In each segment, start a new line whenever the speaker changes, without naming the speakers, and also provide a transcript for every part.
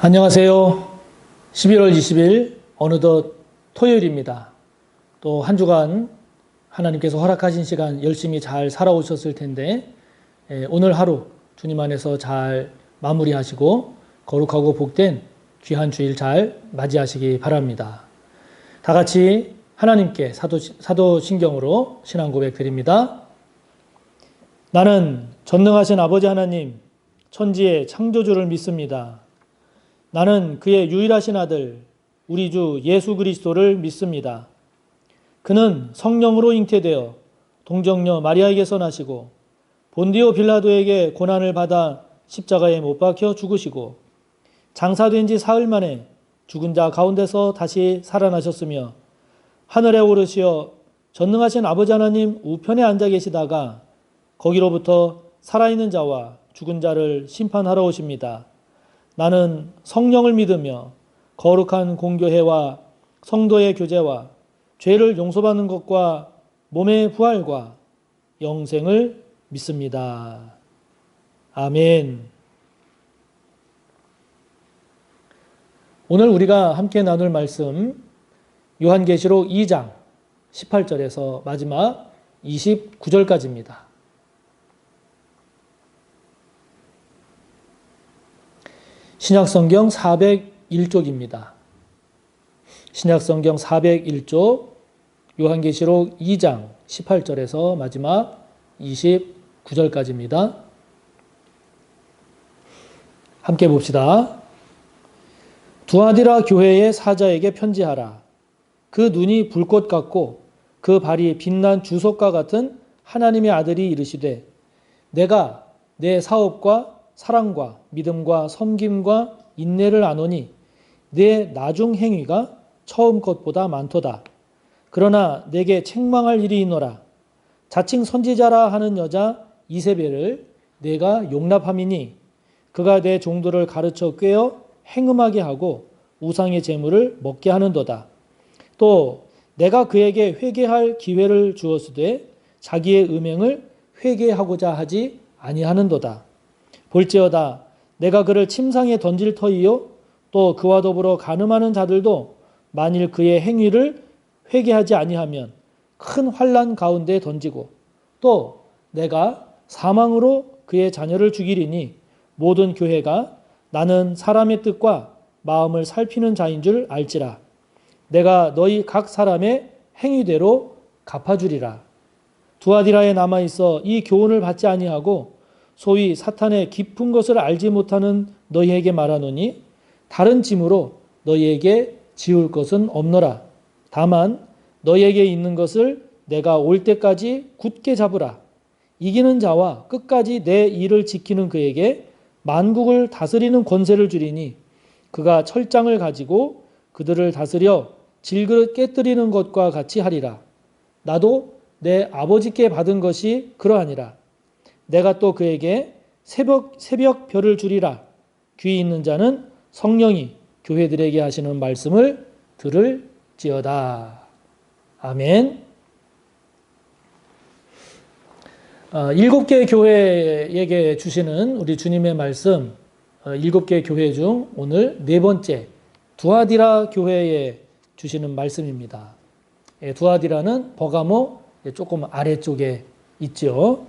안녕하세요. 11월 20일 어느덧 토요일입니다. 또 한 주간 하나님께서 허락하신 시간 열심히 잘 살아오셨을 텐데 오늘 하루 주님 안에서 잘 마무리하시고 거룩하고 복된 귀한 주일 잘 맞이하시기 바랍니다. 다 같이 하나님께 사도신경으로 신앙 고백 드립니다. 나는 전능하신 아버지 하나님 천지의 창조주를 믿습니다. 나는 그의 유일하신 아들 우리 주 예수 그리스도를 믿습니다. 그는 성령으로 잉태되어 동정녀 마리아에게서 나시고 본디오 빌라도에게 고난을 받아 십자가에 못 박혀 죽으시고 장사된 지 사흘 만에 죽은 자 가운데서 다시 살아나셨으며 하늘에 오르시어 전능하신 아버지 하나님 우편에 앉아 계시다가 거기로부터 살아있는 자와 죽은 자를 심판하러 오십니다. 나는 성령을 믿으며 거룩한 공교회와 성도의 교제와 죄를 용서받는 것과 몸의 부활과 영생을 믿습니다. 아멘. 오늘 우리가 함께 나눌 말씀 요한계시록 2장 18절에서 마지막 29절까지입니다. 신약성경 401쪽입니다. 신약성경 401쪽 요한계시록 2장 18절에서 마지막 29절까지입니다. 함께 봅시다. 두아디라 교회의 사자에게 편지하라. 그 눈이 불꽃 같고 그 발이 빛난 주석과 같은 하나님의 아들이 이르시되 내가 내 사업과 사랑과 믿음과 섬김과 인내를 아노니 내 나중 행위가 처음 것보다 많도다. 그러나 내게 책망할 일이 있노라. 자칭 선지자라 하는 여자 이세벨을 내가 용납함이니 그가 내 종들을 가르쳐 꿰어 행음하게 하고 우상의 제물을 먹게 하는도다. 또 내가 그에게 회개할 기회를 주었으되 자기의 음행을 회개하고자 하지 아니하는도다. 볼지어다 내가 그를 침상에 던질 터이요 또 그와 더불어 간음하는 자들도 만일 그의 행위를 회개하지 아니하면 큰 환난 가운데 던지고 또 내가 사망으로 그의 자녀를 죽이리니 모든 교회가 나는 사람의 뜻과 마음을 살피는 자인 줄 알지라. 내가 너희 각 사람의 행위대로 갚아주리라. 두아디라에 남아있어 이 교훈을 받지 아니하고 소위 사탄의 깊은 것을 알지 못하는 너희에게 말하노니 다른 짐으로 너희에게 지울 것은 없노라. 다만 너희에게 있는 것을 내가 올 때까지 굳게 잡으라. 이기는 자와 끝까지 내 일을 지키는 그에게 만국을 다스리는 권세를 주리니 그가 철장을 가지고 그들을 다스려 질그릇 깨뜨리는 것과 같이 하리라. 나도 내 아버지께 받은 것이 그러하니라. 내가 또 그에게 새벽 별을 주리라. 귀 있는 자는 성령이 교회들에게 하시는 말씀을 들을지어다. 아멘. 7개 교회에게 주시는 우리 주님의 말씀 7개 교회 중 오늘 네 번째 두아디라 교회에 주시는 말씀입니다. 두아디라는 버가모 조금 아래쪽에 있죠.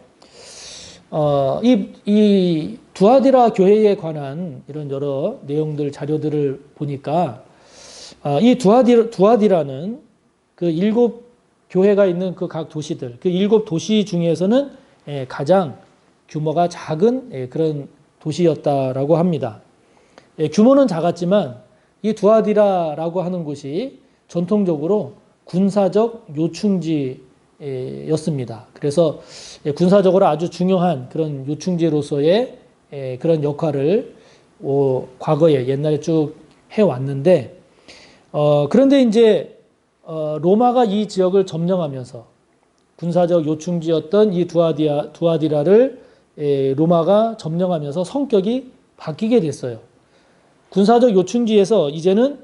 이 두아디라 교회에 관한 이런 여러 내용들, 자료들을 보니까, 이 두아디라는 그 7교회가 있는 그 각 도시들, 그 7도시 중에서는 가장 규모가 작은 그런 도시였다라고 합니다. 규모는 작았지만 이 두아디라라고 하는 곳이 전통적으로 군사적 요충지 였습니다. 그래서 군사적으로 아주 중요한 그런 요충지로서의 그런 역할을 과거에 옛날에 쭉 해왔는데 그런데 이제 로마가 이 지역을 점령하면서 군사적 요충지였던 이 두아디라를 로마가 점령하면서 성격이 바뀌게 됐어요. 군사적 요충지에서 이제는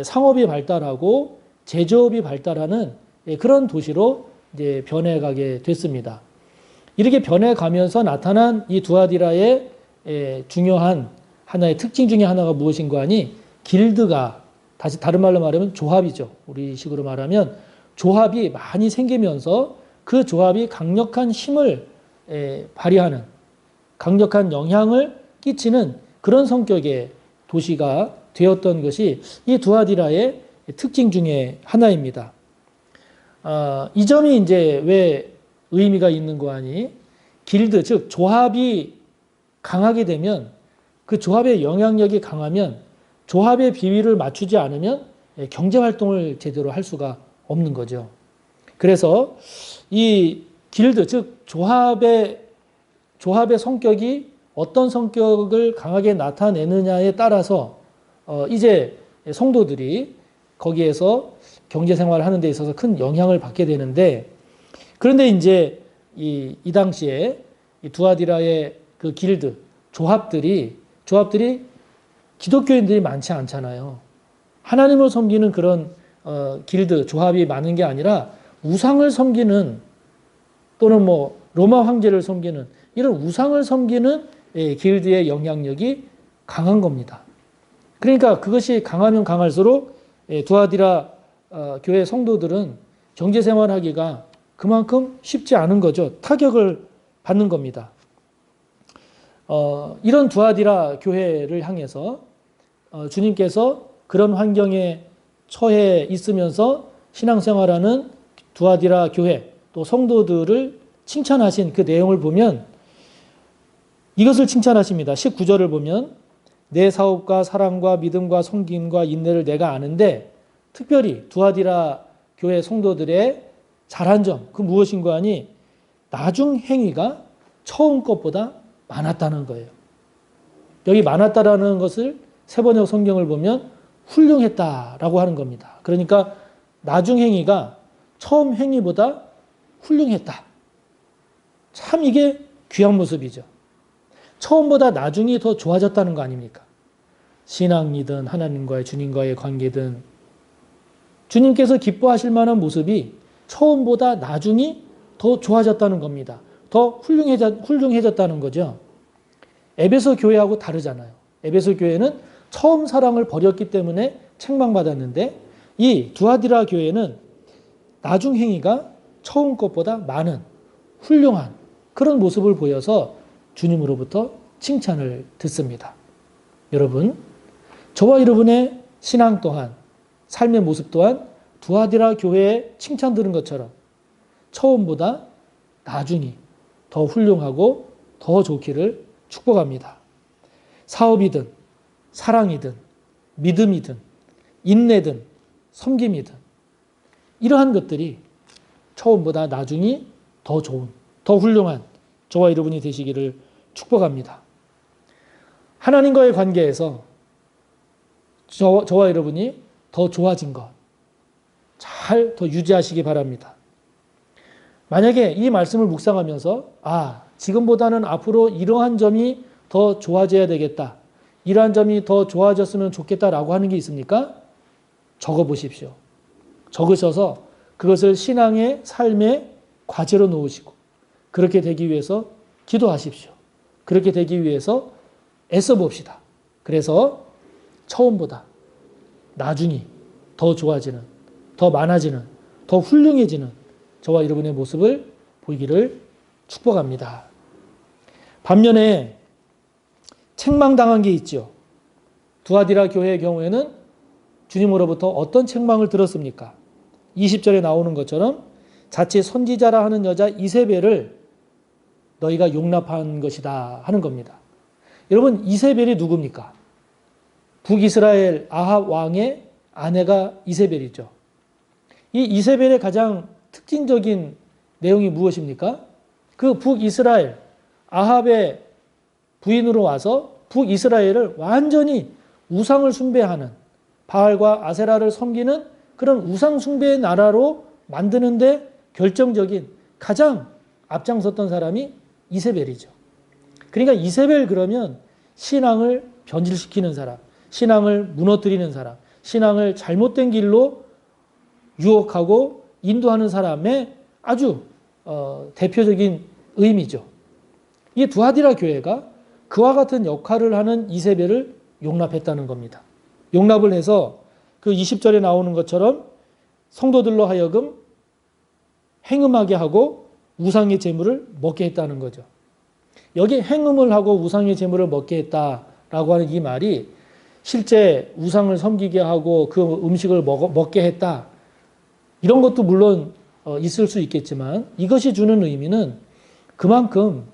상업이 발달하고 제조업이 발달하는 그런 도시로 이제 변해가게 됐습니다. 이렇게 변해가면서 나타난 이 두아디라의 중요한 하나의 특징 중에 하나가 무엇인가 하니 길드가 다른 말로 말하면 조합이죠. 우리식으로 말하면 조합이 많이 생기면서 그 조합이 강력한 힘을 발휘하는 강력한 영향을 끼치는 그런 성격의 도시가 되었던 것이 이 두아디라의 특징 중에 하나입니다. 이 점이 이제 왜 의미가 있는 거 아니? 길드, 즉 조합이 강하게 되면 그 조합의 영향력이 강하면 조합의 비위를 맞추지 않으면 경제 활동을 제대로 할 수가 없는 거죠. 그래서 이 길드, 즉 조합의 성격이 어떤 성격을 강하게 나타내느냐에 따라서 이제 성도들이 거기에서 경제 생활을 하는 데 있어서 큰 영향을 받게 되는데, 그런데 이제 이 당시에 이 두아디라의 그 길드, 조합들이 기독교인들이 많지 않잖아요. 하나님을 섬기는 그런 길드, 조합이 많은 게 아니라 우상을 섬기는 또는 뭐 로마 황제를 섬기는 이런 우상을 섬기는 길드의 영향력이 강한 겁니다. 그러니까 그것이 강하면 강할수록 두아디라 교회 성도들은 경제 생활하기가 그만큼 쉽지 않은 거죠. 타격을 받는 겁니다. 이런 두아디라 교회를 향해서 주님께서 그런 환경에 처해 있으면서 신앙생활하는 두아디라 교회 또 성도들을 칭찬하신 그 내용을 보면 이것을 칭찬하십니다. 19절을 보면 내 사업과 사랑과 믿음과 섬김과 인내를 내가 아는데 특별히 두아디라 교회 성도들의 잘한 점, 그 무엇인가 하니 나중 행위가 처음 것보다 많았다는 거예요. 여기 많았다라는 것을 세번역 성경을 보면 훌륭했다라고 하는 겁니다. 그러니까 나중 행위가 처음 행위보다 훌륭했다. 참 이게 귀한 모습이죠. 처음보다 나중이 더 좋아졌다는 거 아닙니까? 신앙이든 하나님과의 주님과의 관계든 주님께서 기뻐하실 만한 모습이 처음보다 나중이 더 좋아졌다는 겁니다. 더 훌륭해졌다는 거죠. 에베소 교회하고 다르잖아요. 에베소 교회는 처음 사랑을 버렸기 때문에 책망받았는데 이 두아디라 교회는 나중 행위가 처음 것보다 많은 훌륭한 그런 모습을 보여서 주님으로부터 칭찬을 듣습니다. 여러분, 저와 여러분의 신앙 또한 삶의 모습 또한 두아디라 교회에 칭찬 들은 것처럼 처음보다 나중이 더 훌륭하고 더 좋기를 축복합니다. 사업이든 사랑이든 믿음이든 인내든 섬김이든 이러한 것들이 처음보다 나중이 더 좋은, 더 훌륭한 저와 여러분이 되시기를 축복합니다. 하나님과의 관계에서 저와 여러분이 더 좋아진 것 잘 더 유지하시기 바랍니다. 만약에 이 말씀을 묵상하면서 지금보다는 앞으로 이러한 점이 더 좋아져야 되겠다. 이러한 점이 더 좋아졌으면 좋겠다라고 하는 게 있습니까? 적어보십시오. 적으셔서 그것을 신앙의 삶의 과제로 놓으시고 그렇게 되기 위해서 기도하십시오. 그렇게 되기 위해서 애써 봅시다. 그래서 처음보다 나중이 더 좋아지는, 더 많아지는, 더 훌륭해지는 저와 여러분의 모습을 보이기를 축복합니다. 반면에 책망당한 게 있죠. 두아디라 교회의 경우에는 주님으로부터 어떤 책망을 들었습니까? 20절에 나오는 것처럼 자칫 선지자라 하는 여자 이세벨을 너희가 용납한 것이다 하는 겁니다. 여러분, 이세벨이 누굽니까? 북이스라엘 아합 왕의 아내가 이세벨이죠. 이 이세벨의 가장 특징적인 내용이 무엇입니까? 그 북이스라엘 아합의 부인으로 와서 북이스라엘을 완전히 우상을 숭배하는 바알과 아세라를 섬기는 그런 우상 숭배의 나라로 만드는데 결정적인 가장 앞장섰던 사람이 이세벨이죠. 그러니까 이세벨 그러면 신앙을 변질시키는 사람, 신앙을 무너뜨리는 사람, 신앙을 잘못된 길로 유혹하고 인도하는 사람의 아주 대표적인 의미죠. 이 두아디라 교회가 그와 같은 역할을 하는 이세벨을 용납했다는 겁니다. 용납을 해서 그 20절에 나오는 것처럼 성도들로 하여금 행음하게 하고 우상의 제물을 먹게 했다는 거죠. 여기 행음을 하고 우상의 제물을 먹게 했다라고 하는 이 말이 실제 우상을 섬기게 하고 그 음식을 먹게 했다. 이런 것도 물론 있을 수 있겠지만 이것이 주는 의미는 그만큼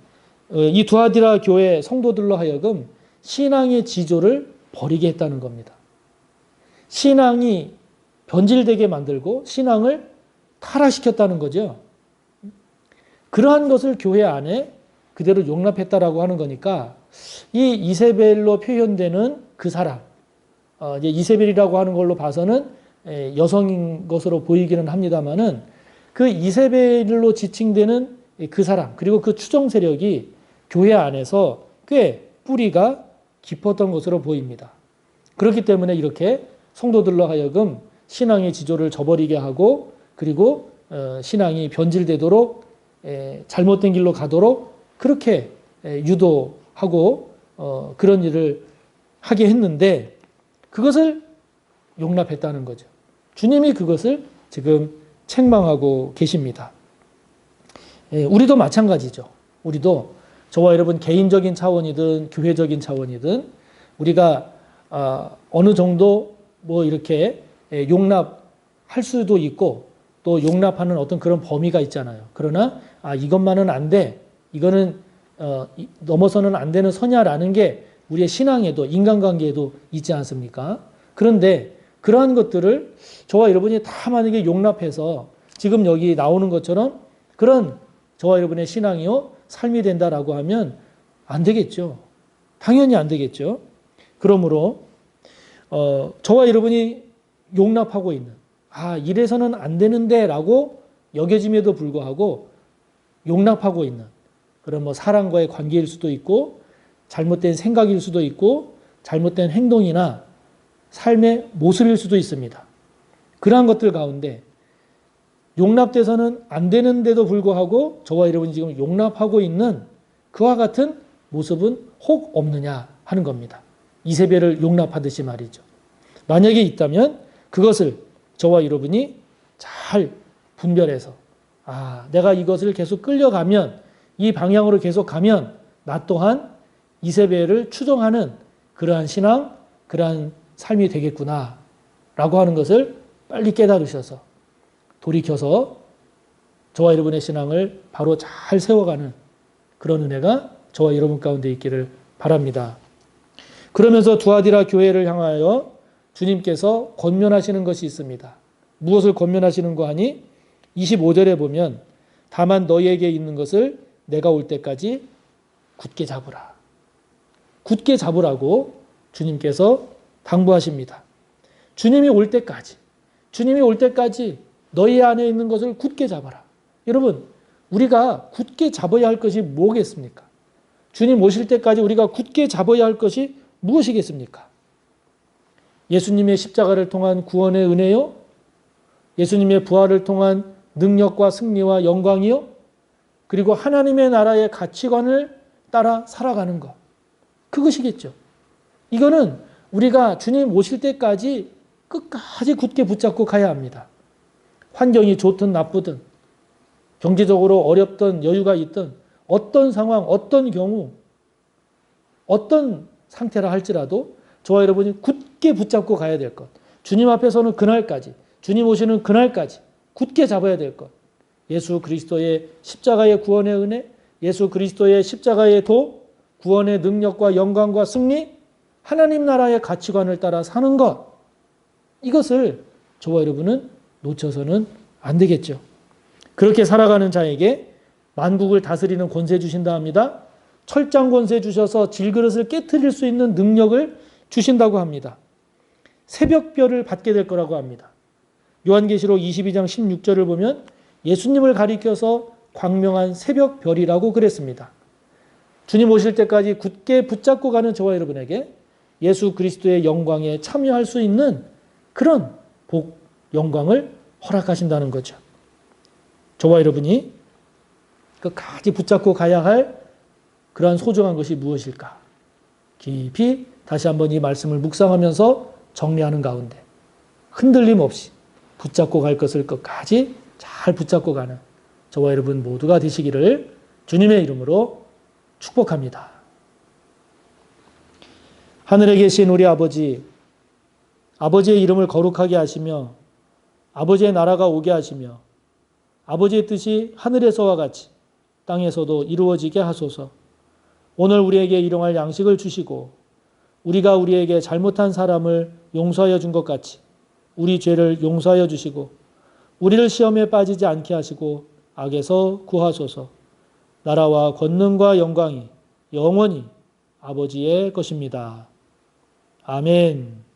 이 두아디라 교회 성도들로 하여금 신앙의 지조를 버리게 했다는 겁니다. 신앙이 변질되게 만들고 신앙을 타락시켰다는 거죠. 그러한 것을 교회 안에 그대로 용납했다라고 하는 거니까 이 이세벨로 표현되는 그 사람, 이제 이세벨이라고 하는 걸로 봐서는 여성인 것으로 보이기는 합니다만은 그 이세벨로 지칭되는 그 사람, 그리고 그 추종 세력이 교회 안에서 꽤 뿌리가 깊었던 것으로 보입니다. 그렇기 때문에 이렇게 성도들로 하여금 신앙의 지조를 저버리게 하고 그리고 신앙이 변질되도록 잘못된 길로 가도록 그렇게 유도하고 그런 일을 하게 했는데 그것을 용납했다는 거죠. 주님이 그것을 지금 책망하고 계십니다. 우리도 마찬가지죠. 우리도 저와 여러분 개인적인 차원이든 교회적인 차원이든 우리가 어느 정도 뭐 이렇게 용납할 수도 있고 또 용납하는 어떤 그런 범위가 있잖아요. 그러나 이것만은 안 돼. 이거는 넘어서는 안 되는 선야라는 게 우리의 신앙에도 인간관계에도 있지 않습니까? 그런데 그러한 것들을 저와 여러분이 다 만약에 용납해서 지금 여기 나오는 것처럼 그런 저와 여러분의 신앙이요 삶이 된다라고 하면 안 되겠죠. 당연히 안 되겠죠. 그러므로 저와 여러분이 용납하고 있는 이래서는 안 되는데라고 여겨짐에도 불구하고 용납하고 있는 그런 뭐 사람과의 관계일 수도 있고 잘못된 생각일 수도 있고 잘못된 행동이나 삶의 모습일 수도 있습니다. 그러한 것들 가운데 용납돼서는 안 되는데도 불구하고 저와 여러분이 지금 용납하고 있는 그와 같은 모습은 혹 없느냐 하는 겁니다. 이세벨을 용납하듯이 말이죠. 만약에 있다면 그것을 저와 여러분이 잘 분별해서 내가 이것을 계속 끌려가면 이 방향으로 계속 가면 나 또한 이세벨을 추종하는 그러한 신앙, 그러한 삶이 되겠구나 라고 하는 것을 빨리 깨달으셔서 돌이켜서 저와 여러분의 신앙을 바로 잘 세워가는 그런 은혜가 저와 여러분 가운데 있기를 바랍니다. 그러면서 두아디라 교회를 향하여 주님께서 권면하시는 것이 있습니다. 무엇을 권면하시는 거 하니? 25절에 보면 다만 너희에게 있는 것을 내가 올 때까지 굳게 잡으라. 굳게 잡으라고 주님께서 당부하십니다. 주님이 올 때까지 너희 안에 있는 것을 굳게 잡아라. 여러분, 우리가 굳게 잡아야 할 것이 뭐겠습니까? 주님 오실 때까지 우리가 굳게 잡아야 할 것이 무엇이겠습니까? 예수님의 십자가를 통한 구원의 은혜요? 예수님의 부활을 통한 능력과 승리와 영광이요? 그리고 하나님의 나라의 가치관을 따라 살아가는 것. 그것이겠죠. 이거는 우리가 주님 오실 때까지 끝까지 굳게 붙잡고 가야 합니다. 환경이 좋든 나쁘든 경제적으로 어렵든 여유가 있든 어떤 상황, 어떤 경우, 어떤 상태라 할지라도 저와 여러분이 굳게 붙잡고 가야 될 것. 주님 앞에서는 그날까지, 주님 오시는 그날까지 굳게 잡아야 될 것. 예수 그리스도의 십자가의 구원의 은혜, 예수 그리스도의 십자가의 도, 구원의 능력과 영광과 승리, 하나님 나라의 가치관을 따라 사는 것. 이것을 저와 여러분은 놓쳐서는 안 되겠죠. 그렇게 살아가는 자에게 만국을 다스리는 권세 주신다 합니다. 철장 권세 주셔서 질그릇을 깨트릴 수 있는 능력을 주신다고 합니다. 새벽별을 받게 될 거라고 합니다. 요한계시록 22장 16절을 보면 예수님을 가리켜서 광명한 새벽별이라고 그랬습니다. 주님 오실 때까지 굳게 붙잡고 가는 저와 여러분에게 예수 그리스도의 영광에 참여할 수 있는 그런 복, 영광을 허락하신다는 거죠. 저와 여러분이 끝까지 붙잡고 가야 할 그러한 소중한 것이 무엇일까? 깊이 다시 한번 이 말씀을 묵상하면서 정리하는 가운데 흔들림 없이 붙잡고 갈 것을 끝까지 잘 붙잡고 가는 저와 여러분 모두가 되시기를 주님의 이름으로 축복합니다. 하늘에 계신 우리 아버지, 아버지의 이름을 거룩하게 하시며 아버지의 나라가 오게 하시며 아버지의 뜻이 하늘에서와 같이 땅에서도 이루어지게 하소서. 오늘 우리에게 일용할 양식을 주시고 우리가 우리에게 잘못한 사람을 용서하여 준 것 같이 우리 죄를 용서하여 주시고 우리를 시험에 빠지지 않게 하시고 악에서 구하소서. 나라와 권능과 영광이 영원히 아버지의 것입니다. 아멘.